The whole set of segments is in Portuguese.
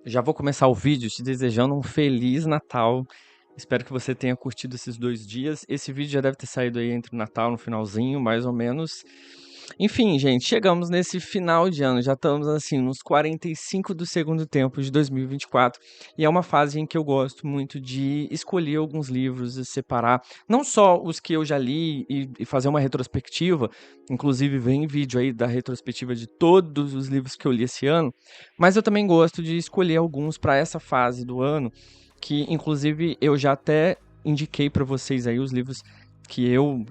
Já vou começar o vídeo te desejando um feliz Natal. Espero que você tenha curtido esses 2 dias. Esse vídeo já deve ter saído aí entre o Natal, no finalzinho, mais ou menos. Enfim, gente, chegamos nesse final de ano. Já estamos, assim, nos 45 do segundo tempo de 2024. E é uma fase em que eu gosto muito de escolher alguns livros e separar. Não só os que eu já li e fazer uma retrospectiva. Inclusive, vem vídeo aí da retrospectiva de todos os livros que eu li esse ano. Mas eu também gosto de escolher alguns para essa fase do ano, que inclusive eu já até indiquei para vocês aí os livros que eu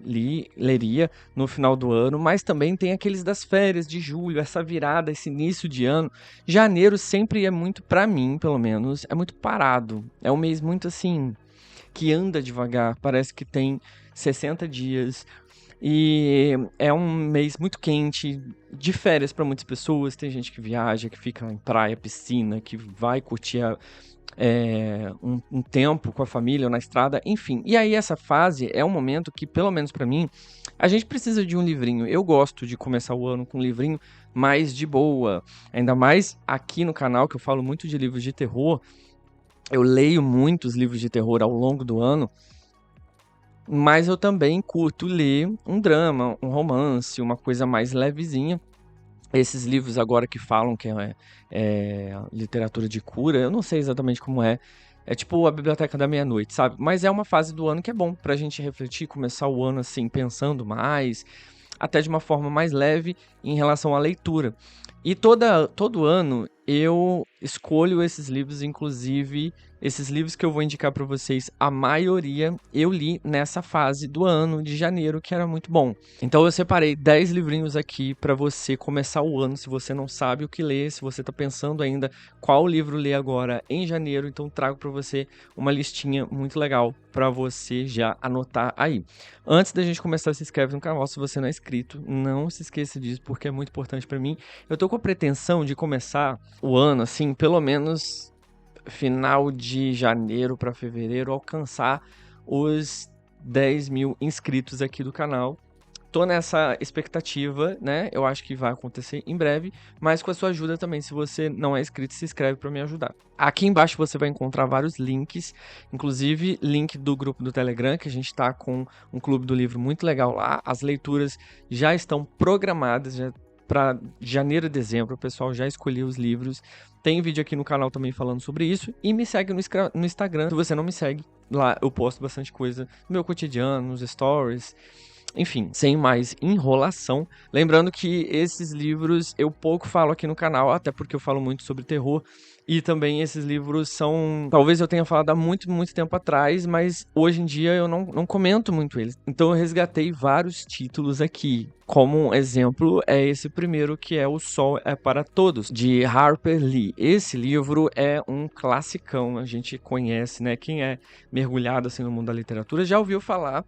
leria no final do ano, mas também tem aqueles das férias de julho, essa virada, esse início de ano. Janeiro sempre é muito, para mim, pelo menos, é muito parado. É um mês muito assim, que anda devagar, parece que tem 60 dias. E é um mês muito quente, de férias para muitas pessoas. Tem gente que viaja, que fica em praia, piscina, que vai curtir um tempo com a família ou na estrada, enfim. E aí essa fase é um momento que, pelo menos para mim, a gente precisa de um livrinho. Eu gosto de começar o ano com um livrinho mais de boa. Ainda mais aqui no canal, que eu falo muito de livros de terror. Eu leio muitos livros de terror ao longo do ano. Mas eu também curto ler um drama, um romance, uma coisa mais levezinha. Esses livros agora que falam que é literatura de cura, eu não sei exatamente como é. É tipo a Biblioteca da Meia-Noite, sabe? Mas é uma fase do ano que é bom pra gente refletir, começar o ano assim, pensando mais, até de uma forma mais leve em relação à leitura. E todo ano eu escolho esses livros, inclusive esses livros que eu vou indicar para vocês, a maioria eu li nessa fase do ano de janeiro, que era muito bom. Então eu separei 10 livrinhos aqui para você começar o ano, se você não sabe o que ler, se você está pensando ainda qual livro ler agora em janeiro, então trago para você uma listinha muito legal para você já anotar aí. Antes da gente começar, se inscreve no canal se você não é inscrito, não se esqueça disso porque é muito importante para mim. Eu tô com a pretensão de começar o ano assim, pelo menos final de janeiro para fevereiro, alcançar os 10 mil inscritos aqui do canal. Tô nessa expectativa, né? Eu acho que vai acontecer em breve, mas com a sua ajuda também. Se você não é inscrito, se inscreve para me ajudar. Aqui embaixo você vai encontrar vários links, inclusive link do grupo do Telegram, que a gente tá com um clube do livro muito legal lá. As leituras já estão programadas, já para janeiro e dezembro, o pessoal já escolheu os livros. Tem vídeo aqui no canal também falando sobre isso. E me segue no Instagram. Se você não me segue, lá eu posto bastante coisa no meu cotidiano, nos stories. Enfim, sem mais enrolação. Lembrando que esses livros eu pouco falo aqui no canal, até porque eu falo muito sobre terror. E também esses livros são... Talvez eu tenha falado há muito, muito tempo atrás, mas hoje em dia eu não comento muito eles. Então eu resgatei vários títulos aqui. Como um exemplo é esse primeiro, que é O Sol é para Todos, de Harper Lee. Esse livro é um classicão, a gente conhece, né? Quem é mergulhado assim no mundo da literatura já ouviu falar.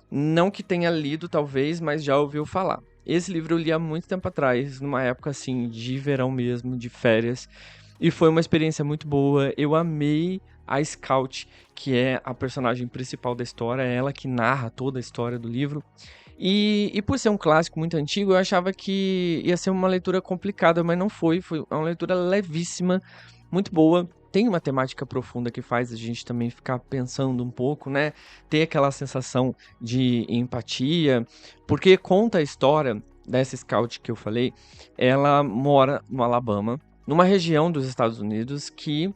Não que tenha lido, talvez, mas já ouviu falar. Esse livro eu li há muito tempo atrás, numa época assim, de verão mesmo, de férias. E foi uma experiência muito boa. Eu amei a Scout, que é a personagem principal da história, é ela que narra toda a história do livro. E por ser um clássico muito antigo, eu achava que ia ser uma leitura complicada, mas não foi. Foi uma leitura levíssima, muito boa. Tem uma temática profunda que faz a gente também ficar pensando um pouco, né? Ter aquela sensação de empatia, porque conta a história dessa Scout que eu falei. Ela mora no Alabama, numa região dos Estados Unidos que,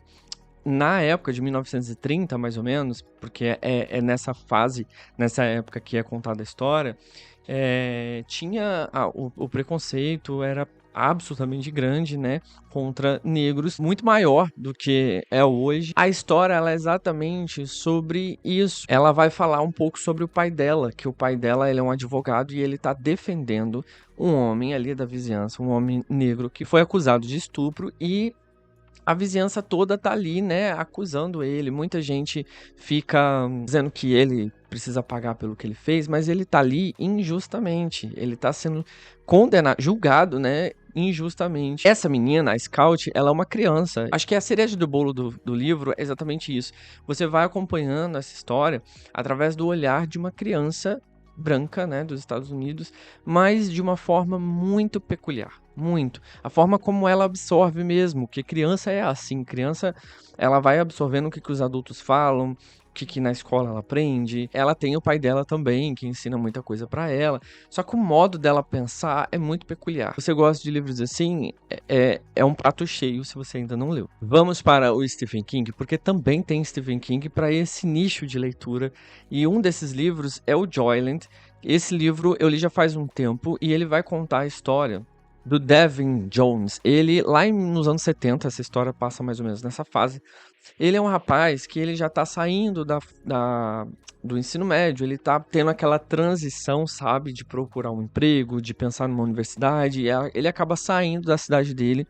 na época de 1930, mais ou menos, porque é nessa fase, nessa época que é contada a história, tinha o preconceito, era absolutamente grande, né, contra negros, muito maior do que é hoje. A história, ela é exatamente sobre isso. Ela vai falar um pouco sobre o pai dela, que o pai dela, ele é um advogado e ele tá defendendo um homem ali da vizinhança, um homem negro que foi acusado de estupro e a vizinhança toda tá ali, né, acusando ele. Muita gente fica dizendo que ele precisa pagar pelo que ele fez, mas ele tá ali injustamente. Ele tá sendo condenado, julgado, né, injustamente. Essa menina, a Scout, ela é uma criança. Acho que a cereja do bolo do livro é exatamente isso. Você vai acompanhando essa história através do olhar de uma criança branca, né, dos Estados Unidos, mas de uma forma muito peculiar. muito. A forma como ela absorve mesmo, que criança é assim, criança, ela vai absorvendo o que os adultos falam, o que na escola ela aprende. Ela tem o pai dela também, que ensina muita coisa pra ela. Só que o modo dela pensar é muito peculiar. Se você gosta de livros assim, é um prato cheio se você ainda não leu. Vamos para o Stephen King, porque também tem Stephen King para esse nicho de leitura. E um desses livros é o Joyland. Esse livro eu li já faz um tempo e ele vai contar a história do Devin Jones. Ele, nos anos 70, essa história passa mais ou menos nessa fase. Ele é um rapaz que ele já tá saindo do ensino médio, ele tá tendo aquela transição, sabe, de procurar um emprego, de pensar numa universidade, ele acaba saindo da cidade dele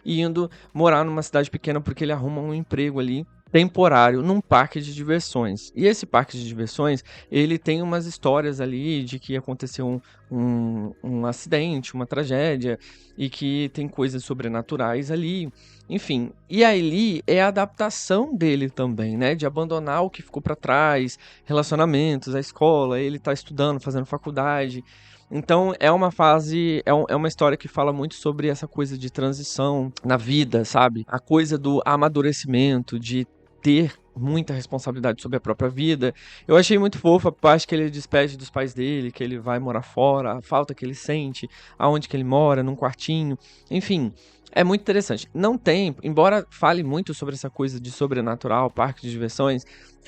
e indo morar numa cidade pequena porque ele arruma um emprego ali temporário num parque de diversões. E esse parque de diversões, ele tem umas histórias ali de que aconteceu um acidente, uma tragédia, e que tem coisas sobrenaturais ali. Enfim, e ali é a adaptação dele também, né? De abandonar o que ficou para trás, relacionamentos, a escola, ele tá estudando, fazendo faculdade. Então é uma fase, é uma história que fala muito sobre essa coisa de transição na vida, sabe? A coisa do amadurecimento, de ter muita responsabilidade sobre a própria vida. Eu achei muito fofa a parte que ele despede dos pais dele, que ele vai morar fora, a falta que ele sente, aonde que ele mora, num quartinho, enfim. É muito interessante. Não tem, embora fale muito sobre essa coisa de sobrenatural, parque de diversões,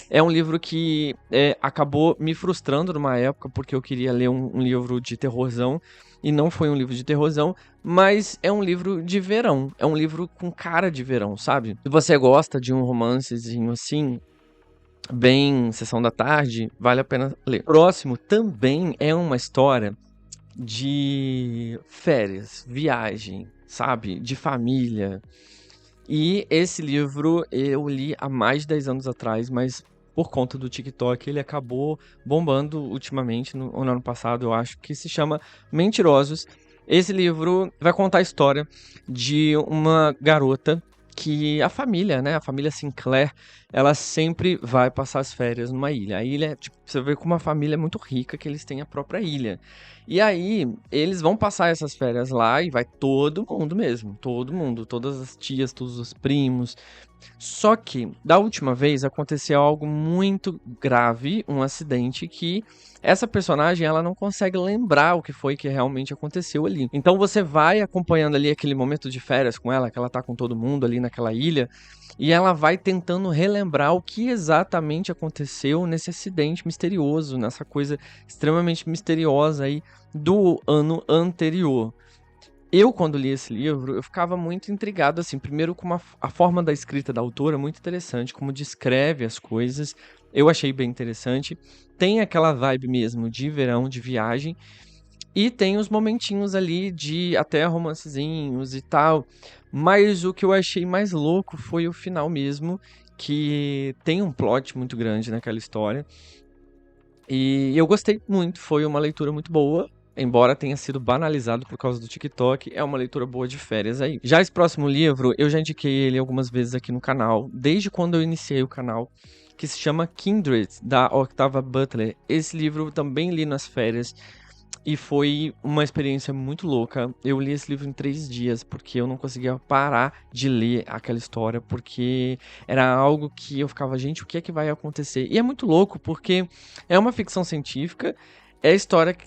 é um livro que acabou me frustrando numa época, porque eu queria ler um livro de terrorzão, e não foi um livro de terrorzão, mas é um livro de verão. É um livro com cara de verão, sabe? Se você gosta de um romancezinho assim, bem sessão da tarde, vale a pena ler. Próximo também é uma história de férias, viagem, sabe? De família. E esse livro eu li há mais de 10 anos atrás, mas por conta do TikTok ele acabou bombando ultimamente, no ano passado eu acho, que se chama Mentirosos. Esse livro vai contar a história de uma garota que a família, né, a família Sinclair, ela sempre vai passar as férias numa ilha. A ilha, tipo, você vê como uma família é muito rica que eles têm a própria ilha. E aí, eles vão passar essas férias lá e vai todo mundo mesmo, todo mundo, todas as tias, todos os primos. Só que, da última vez, aconteceu algo muito grave, um acidente que essa personagem, ela não consegue lembrar o que foi que realmente aconteceu ali. Então você vai acompanhando ali aquele momento de férias com ela, que ela tá com todo mundo ali naquela ilha, e ela vai tentando relembrar o que exatamente aconteceu nesse acidente misterioso, nessa coisa extremamente misteriosa aí do ano anterior. Eu, quando li esse livro, eu ficava muito intrigado, assim, primeiro com a forma da escrita da autora, muito interessante, como descreve as coisas, eu achei bem interessante. Tem aquela vibe mesmo de verão, de viagem, e tem os momentinhos ali de até romancezinhos e tal, mas o que eu achei mais louco foi o final mesmo, que tem um plot muito grande naquela história, e eu gostei muito, foi uma leitura muito boa. Embora tenha sido banalizado por causa do TikTok, é uma leitura boa de férias aí. Já esse próximo livro, eu já indiquei ele algumas vezes aqui no canal, desde quando eu iniciei o canal, que se chama Kindred, da Octavia Butler. Esse livro eu também li nas férias e foi uma experiência muito louca. Eu li esse livro em 3 dias, porque eu não conseguia parar de ler aquela história, porque era algo que eu ficava, gente, o que é que vai acontecer? E é muito louco, porque é uma ficção científica,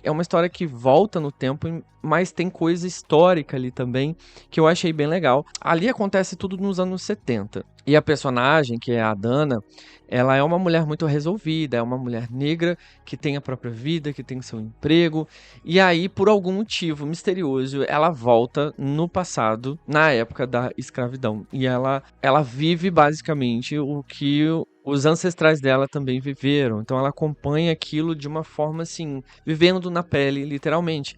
é uma história que volta no tempo, mas tem coisa histórica ali também, que eu achei bem legal. Ali acontece tudo nos anos 70. E a personagem, que é a Dana, ela é uma mulher muito resolvida, é uma mulher negra que tem a própria vida, que tem seu emprego. E aí, por algum motivo misterioso, ela volta no passado, na época da escravidão. E ela vive basicamente o que os ancestrais dela também viveram. Então ela acompanha aquilo de uma forma assim, vivendo na pele, literalmente.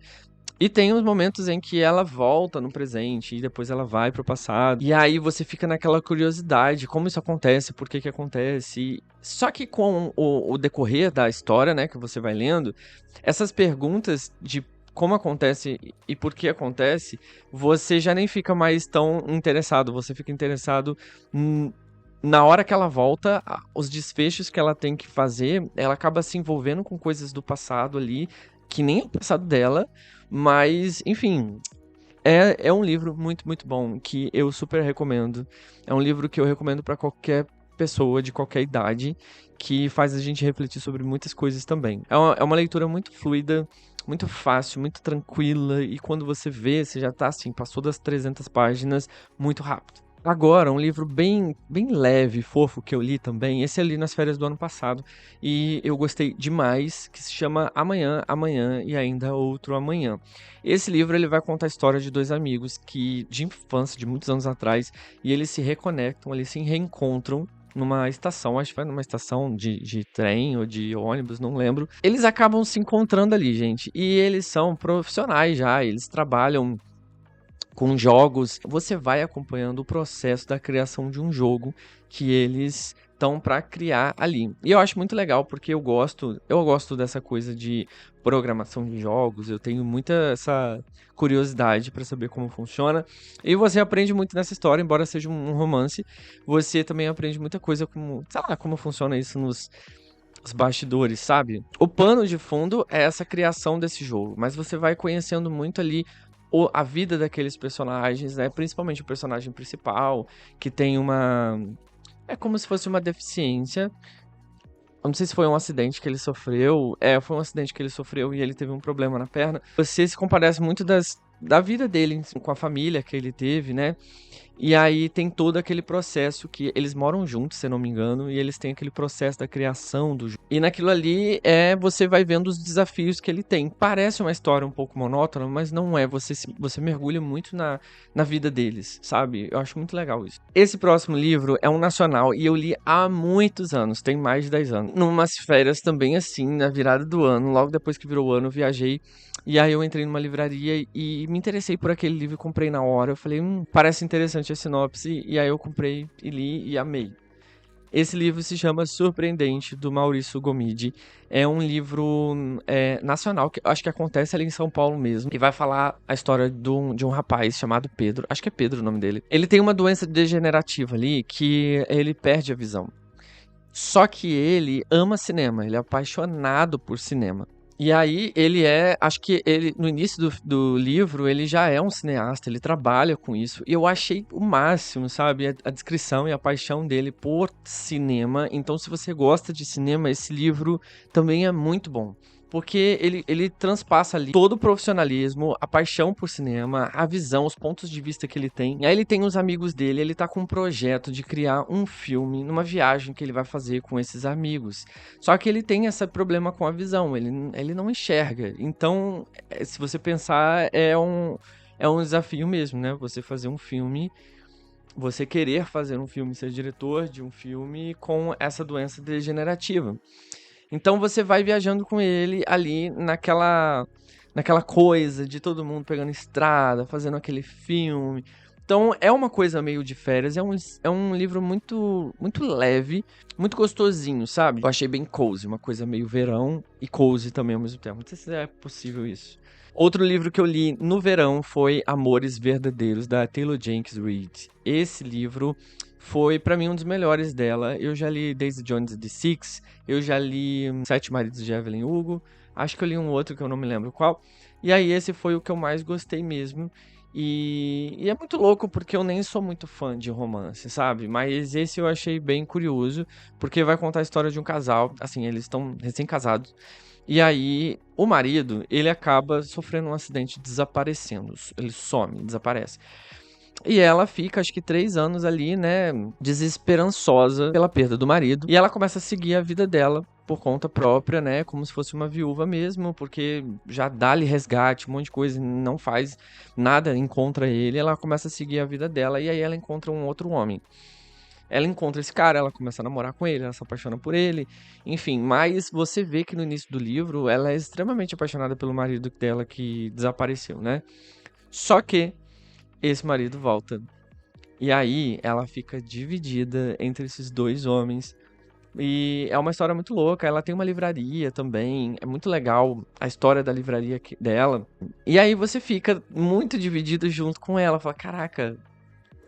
E tem os momentos em que ela volta no presente e depois ela vai pro passado. E aí você fica naquela curiosidade, como isso acontece, por que que acontece. Só que com o decorrer da história, né, que você vai lendo, essas perguntas de como acontece e por que acontece, você já nem fica mais tão interessado. Você fica interessado na hora que ela volta, os desfechos que ela tem que fazer, ela acaba se envolvendo com coisas do passado ali, que nem é o passado dela, mas, enfim, É um livro muito, muito bom, que eu super recomendo. É um livro que eu recomendo para qualquer pessoa de qualquer idade, que faz a gente refletir sobre muitas coisas também. É uma leitura muito fluida, muito fácil, muito tranquila, e quando você vê, você já tá assim, passou das 300 páginas muito rápido. Agora, um livro bem, bem leve, fofo, que eu li também, esse eu li nas férias do ano passado, e eu gostei demais, que se chama Amanhã, Amanhã e Ainda Outro Amanhã. Esse livro ele vai contar a história de dois amigos que de infância, de muitos anos atrás, e eles se reconectam, eles se reencontram numa estação, acho que foi numa estação de trem ou de ônibus, não lembro. Eles acabam se encontrando ali, gente, e eles são profissionais já, eles trabalham com jogos. Você vai acompanhando o processo da criação de um jogo que eles estão para criar ali. E eu acho muito legal porque eu gosto dessa coisa de programação de jogos. Eu tenho muita essa curiosidade para saber como funciona. E você aprende muito nessa história, embora seja um romance, você também aprende muita coisa como, sei lá, como funciona isso nos os bastidores, sabe? O pano de fundo é essa criação desse jogo, mas você vai conhecendo muito ali a vida daqueles personagens, né? Principalmente o personagem principal, que tem uma. É como se fosse uma deficiência. Eu não sei se foi um acidente que ele sofreu. Foi um acidente que ele sofreu e ele teve um problema na perna. Você se comparece muito da vida dele com a família que ele teve, né? E aí tem todo aquele processo que eles moram juntos, se eu não me engano, e eles têm aquele processo da criação do jogo. E naquilo ali você vai vendo os desafios que ele tem. Parece uma história um pouco monótona, mas não é. Você mergulha muito na vida deles, sabe? Eu acho muito legal isso. Esse próximo livro é um nacional e eu li há muitos anos, tem mais de 10 anos. Numas férias também assim, na virada do ano, logo depois que virou o ano, eu viajei. E aí eu entrei numa livraria e me interessei por aquele livro e comprei na hora. Eu falei, parece interessante a sinopse. E aí eu comprei e li e amei. Esse livro se chama Surpreendente, do Maurício Gomide. É um livro nacional, que acho que acontece ali em São Paulo mesmo. E vai falar a história de um rapaz chamado Pedro. Acho que é Pedro o nome dele. Ele tem uma doença degenerativa ali que ele perde a visão. Só que ele ama cinema, ele é apaixonado por cinema. E aí acho que ele, no início do livro, ele já é um cineasta, ele trabalha com isso. E eu achei o máximo, sabe? A descrição e a paixão dele por cinema. Então, se você gosta de cinema, esse livro também é muito bom. Porque ele transpassa ali todo o profissionalismo, a paixão por cinema, a visão, os pontos de vista que ele tem. E aí ele tem os amigos dele, ele tá com um projeto de criar um filme numa viagem que ele vai fazer com esses amigos. Só que ele tem esse problema com a visão, ele não enxerga. Então, se você pensar, é um desafio mesmo, né? Você fazer um filme, você querer fazer um filme, ser diretor de um filme com essa doença degenerativa. Então você vai viajando com ele ali naquela coisa de todo mundo pegando estrada, fazendo aquele filme. Então é uma coisa meio de férias, é um livro muito, muito leve, muito gostosinho, sabe? Eu achei bem cozy, uma coisa meio verão e cozy também ao mesmo tempo. Não sei se é possível isso. Outro livro que eu li no verão foi Amores Verdadeiros, da Taylor Jenkins Reid. Esse livro foi pra mim um dos melhores dela. Eu já li Daisy Jones and the Six, eu já li Sete Maridos de Evelyn Hugo, acho que eu li um outro que eu não me lembro qual. E aí esse foi o que eu mais gostei mesmo. E é muito louco porque eu nem sou muito fã de romance, sabe? Mas esse eu achei bem curioso, porque vai contar a história de um casal, assim, eles estão recém-casados. E aí, o marido, ele acaba sofrendo um acidente, desaparecendo. Ele some, desaparece. E ela fica, acho que 3 anos ali, né, desesperançosa pela perda do marido. E ela começa a seguir a vida dela por conta própria, né, como se fosse uma viúva mesmo, porque já dá-lhe resgate, um monte de coisa, não faz nada, encontra ele. Ela começa a seguir a vida dela e aí ela encontra um outro homem. Ela encontra esse cara, ela começa a namorar com ele, ela se apaixona por ele, enfim, mas você vê que no início do livro ela é extremamente apaixonada pelo marido dela que desapareceu, né? Só que esse marido volta. E aí ela fica dividida entre esses dois homens. E é uma história muito louca. Ela tem uma livraria também. É muito legal a história da livraria dela. E aí você fica muito dividido junto com ela. Fala, caraca,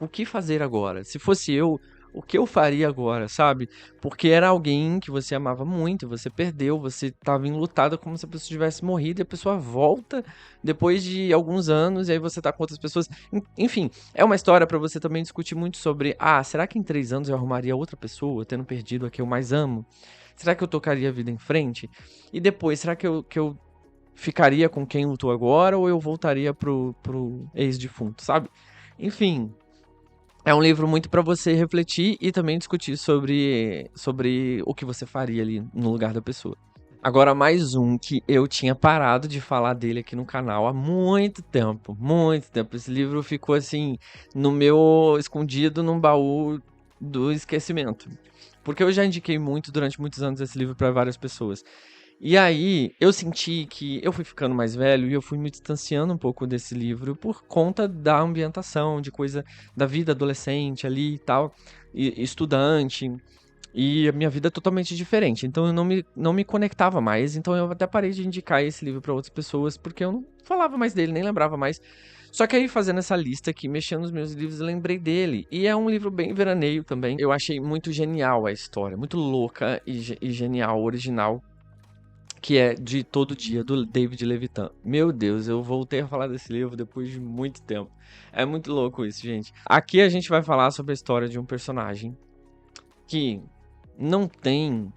o que fazer agora? Se fosse eu, o que eu faria agora, sabe? Porque era alguém que você amava muito, você perdeu, você estava enlutada como se a pessoa tivesse morrido e a pessoa volta depois de alguns anos e aí você tá com outras pessoas. Enfim, é uma história pra você também discutir muito sobre, será que em 3 anos eu arrumaria outra pessoa, tendo perdido a que eu mais amo? Será que eu tocaria a vida em frente? E depois, será que eu ficaria com quem lutou agora ou eu voltaria pro ex-defunto, sabe? Enfim, é um livro muito pra você refletir e também discutir sobre o que você faria ali no lugar da pessoa. Agora, mais um que eu tinha parado de falar dele aqui no canal há muito tempo, muito tempo. Esse livro ficou assim, no meu escondido num baú do esquecimento. Porque eu já indiquei muito durante muitos anos esse livro pra várias pessoas. E aí, eu senti que eu fui ficando mais velho e eu fui me distanciando um pouco desse livro por conta da ambientação, de coisa da vida adolescente ali e tal, e estudante, e a minha vida é totalmente diferente. Então eu não me conectava mais, então eu até parei de indicar esse livro para outras pessoas, porque eu não falava mais dele, nem lembrava mais. Só que aí, fazendo essa lista aqui, mexendo nos meus livros, eu lembrei dele. E é um livro bem veraneio também. Eu achei muito genial a história, muito louca e genial, original, que é De Todo Dia, do David Levitan. Meu Deus, eu voltei a falar desse livro depois de muito tempo. É muito louco isso, gente. Aqui a gente vai falar sobre a história de um personagem que não tem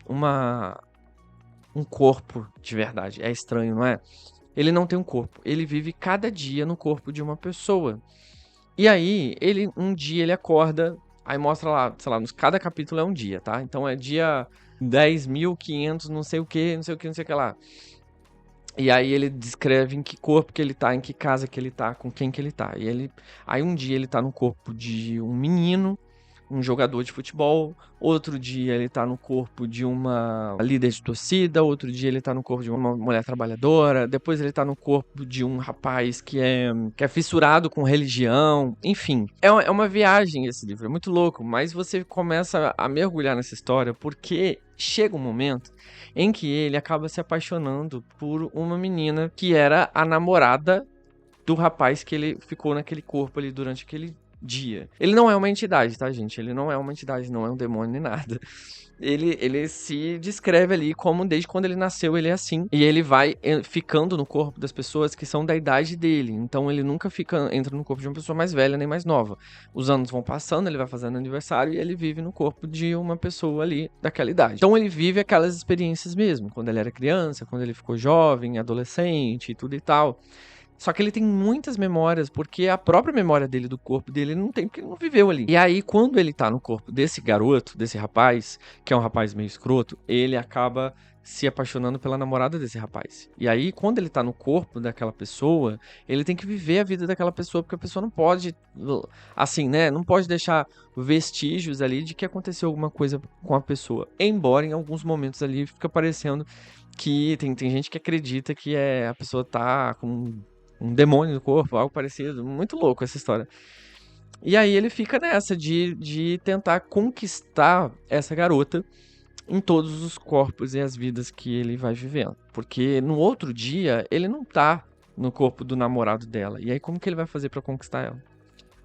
um corpo de verdade. É estranho, não é? Ele não tem um corpo. Ele vive cada dia no corpo de uma pessoa. E aí, um dia ele acorda, aí mostra lá, sei lá, cada capítulo é um dia, tá? Então é dia 10.500, não sei o que, não sei o que, não sei o que lá. E aí ele descreve em que corpo que ele tá, em que casa que ele tá, com quem que ele tá. Aí um dia ele tá no corpo de um menino, um jogador de futebol, outro dia ele tá no corpo de uma líder de torcida, outro dia ele tá no corpo de uma mulher trabalhadora, depois ele tá no corpo de um rapaz que é fissurado com religião, enfim. É uma viagem esse livro, é muito louco, mas você começa a mergulhar nessa história porque chega um momento em que ele acaba se apaixonando por uma menina que era a namorada do rapaz que ele ficou naquele corpo ali durante aquele dia. Ele não é uma entidade, tá, gente? Ele não é uma entidade, não é um demônio nem nada. Ele se descreve ali como desde quando ele nasceu ele é assim. E ele vai ficando no corpo das pessoas que são da idade dele. Então ele nunca entra no corpo de uma pessoa mais velha nem mais nova. Os anos vão passando, ele vai fazendo aniversário e ele vive no corpo de uma pessoa ali daquela idade. Então ele vive aquelas experiências mesmo. Quando ele era criança, quando ele ficou jovem, adolescente e tudo e tal. Só que ele tem muitas memórias, porque a própria memória dele do corpo dele ele não tem, porque ele não viveu ali. E aí, quando ele tá no corpo desse garoto, desse rapaz, que é um rapaz meio escroto, ele acaba se apaixonando pela namorada desse rapaz. E aí, quando ele tá no corpo daquela pessoa, ele tem que viver a vida daquela pessoa, porque a pessoa não pode, assim, né, não pode deixar vestígios ali de que aconteceu alguma coisa com a pessoa. Embora em alguns momentos ali fica parecendo que tem gente que acredita que a pessoa tá com um demônio no corpo, algo parecido. Muito louco essa história. E aí ele fica nessa de tentar conquistar essa garota em todos os corpos e as vidas que ele vai vivendo. Porque no outro dia ele não tá no corpo do namorado dela. E aí como que ele vai fazer pra conquistar ela?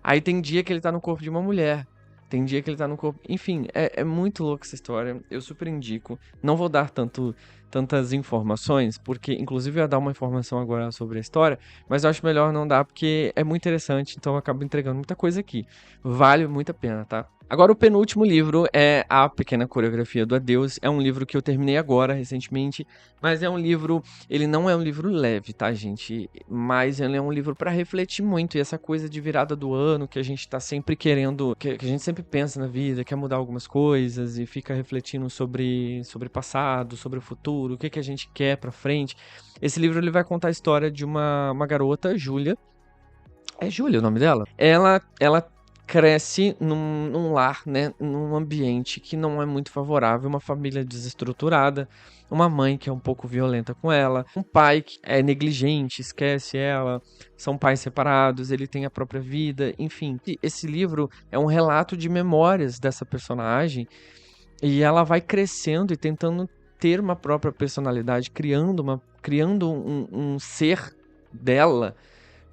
Aí tem dia que ele tá no corpo de uma mulher. Tem dia que ele tá no corpo... Enfim, é muito louco essa história. Eu super indico. Não vou dar tantas informações, porque inclusive eu ia dar uma informação agora sobre a história, mas eu acho melhor não dar porque é muito interessante, então eu acabo entregando muita coisa aqui. Vale muito a pena, tá? Agora o penúltimo livro é A Pequena Coreografia do Adeus. É um livro que eu terminei agora, recentemente, mas é um livro... Ele não é um livro leve, tá, gente? Mas ele é um livro pra refletir muito. E essa coisa de virada do ano, que a gente tá sempre querendo... Que a gente sempre pensa na vida, quer mudar algumas coisas e fica refletindo sobre o passado, sobre o futuro, o que a gente quer pra frente. Esse livro ele vai contar a história de uma garota, Júlia. É Júlia o nome dela? Ela cresce num lar, né, num ambiente que não é muito favorável, uma família desestruturada, uma mãe que é um pouco violenta com ela, um pai que é negligente, esquece ela, são pais separados, ele tem a própria vida, enfim. Esse livro é um relato de memórias dessa personagem e ela vai crescendo e tentando ter uma própria personalidade, criando um ser dela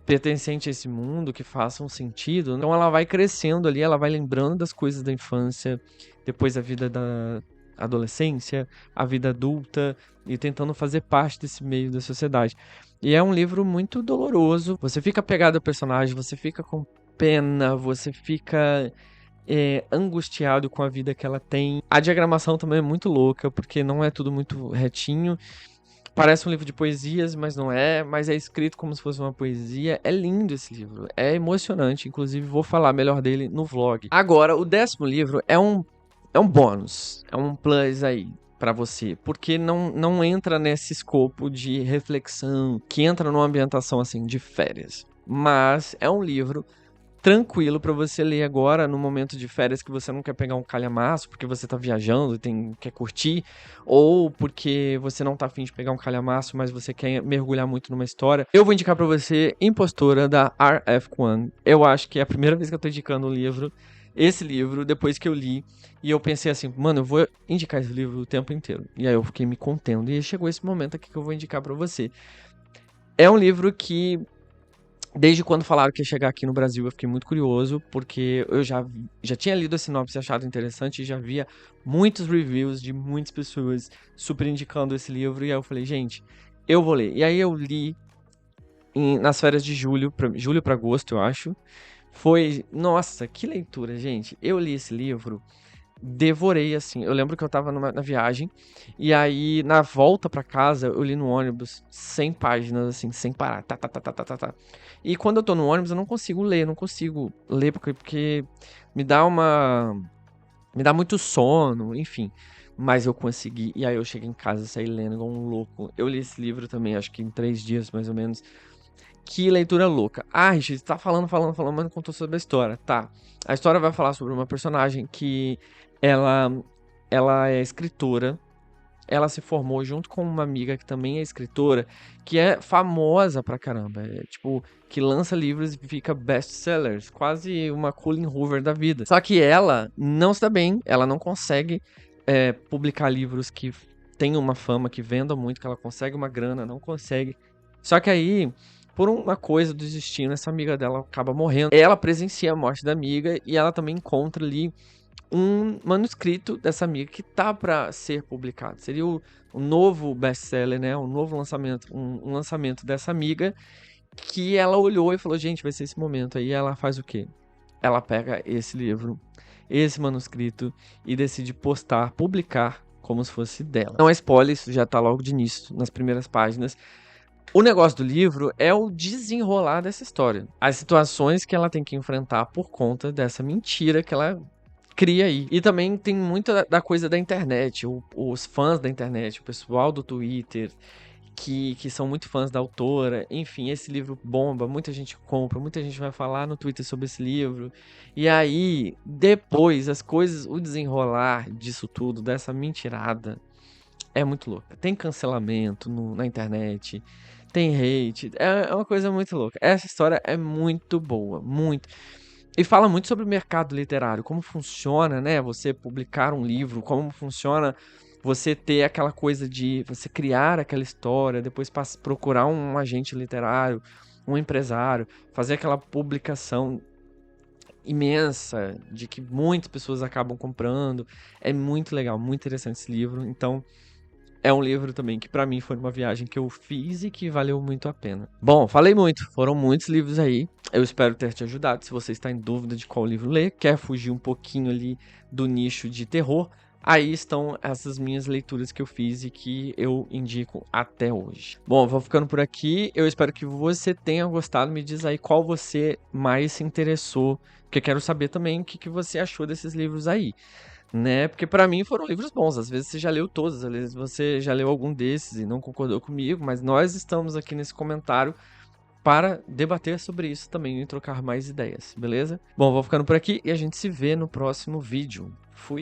pertencente a esse mundo, que façam sentido. Então ela vai crescendo ali, ela vai lembrando das coisas da infância, depois a vida da adolescência, a vida adulta, e tentando fazer parte desse meio da sociedade. E é um livro muito doloroso, você fica apegado ao personagem, você fica com pena, você fica angustiado com a vida que ela tem. A diagramação também é muito louca, porque não é tudo muito retinho. Parece um livro de poesias, mas não é. Mas é escrito como se fosse uma poesia. É lindo esse livro. É emocionante. Inclusive, vou falar melhor dele no vlog. Agora, o 10º livro é um bônus. É um plus aí pra você. Porque não entra nesse escopo de reflexão, que entra numa ambientação assim de férias. Mas é um livro tranquilo pra você ler agora, no momento de férias que você não quer pegar um calhamaço, porque você tá viajando e quer curtir, ou porque você não tá afim de pegar um calhamaço, mas você quer mergulhar muito numa história. Eu vou indicar pra você Impostora, da R.F. Kuang. Eu acho que é a primeira vez que eu tô indicando esse livro, depois que eu li, e eu pensei assim, mano, eu vou indicar esse livro o tempo inteiro. E aí eu fiquei me contendo, e chegou esse momento aqui que eu vou indicar pra você. É um livro que, desde quando falaram que ia chegar aqui no Brasil, eu fiquei muito curioso, porque eu já tinha lido a sinopse e achado interessante, e já via muitos reviews de muitas pessoas super indicando esse livro, e aí eu falei, gente, eu vou ler. E aí eu li nas férias de julho pra agosto, eu acho. Nossa, que leitura, gente. Eu li esse livro, devorei, assim. Eu lembro que eu tava na viagem, e aí, na volta pra casa, eu li no ônibus 100 páginas, assim, sem parar. Tá. E quando eu tô no ônibus, eu não consigo ler porque me dá muito sono, enfim. Mas eu consegui, e aí eu cheguei em casa e saí lendo igual um louco. Eu li esse livro também, acho que em 3 dias, mais ou menos. Que leitura louca. Ah, Richard, tá falando, mas não contou sobre a história. Tá. A história vai falar sobre uma personagem que ela é escritora. Ela se formou junto com uma amiga que também é escritora, que é famosa pra caramba. Tipo, que lança livros e fica best-sellers. Quase uma Colleen Hoover da vida. Só que ela não se dá bem, ela não consegue publicar livros que tenham uma fama, que vendam muito, que ela consegue uma grana, não consegue. Só que aí, por uma coisa do destino, essa amiga dela acaba morrendo. Ela presencia a morte da amiga e ela também encontra ali um manuscrito dessa amiga que tá pra ser publicado. Seria o novo best-seller, né? Um novo lançamento, um lançamento dessa amiga, que ela olhou e falou, gente, vai ser esse momento. Aí ela faz o quê? Ela pega esse livro, esse manuscrito, e decide publicar como se fosse dela. Não é spoiler, isso já tá logo de início, nas primeiras páginas. O negócio do livro é o desenrolar dessa história. As situações que ela tem que enfrentar por conta dessa mentira que ela cria aí. E também tem muita da coisa da internet, os fãs da internet, o pessoal do Twitter, que são muito fãs da autora. Enfim, esse livro bomba, muita gente compra, muita gente vai falar no Twitter sobre esse livro. E aí, depois, o desenrolar disso tudo, dessa mentirada, é muito louca. Tem cancelamento na internet, tem hate, é uma coisa muito louca. Essa história é muito boa, muito. E fala muito sobre o mercado literário, como funciona, né, você publicar um livro, como funciona você ter aquela coisa de você criar aquela história, depois procurar um agente literário, um empresário, fazer aquela publicação imensa, de que muitas pessoas acabam comprando. É muito legal, muito interessante esse livro. Então, é um livro também que pra mim foi uma viagem que eu fiz e que valeu muito a pena. Bom, falei muito, foram muitos livros aí. Eu espero ter te ajudado. Se você está em dúvida de qual livro ler, quer fugir um pouquinho ali do nicho de terror, aí estão essas minhas leituras que eu fiz e que eu indico até hoje. Bom, vou ficando por aqui. Eu espero que você tenha gostado. Me diz aí qual você mais se interessou, porque eu quero saber também o que você achou desses livros aí, né? Porque pra mim foram livros bons. Às vezes você já leu todos, às vezes você já leu algum desses e não concordou comigo, mas nós estamos aqui nesse comentário para debater sobre isso também e trocar mais ideias, beleza? Bom, vou ficando por aqui e a gente se vê no próximo vídeo. Fui!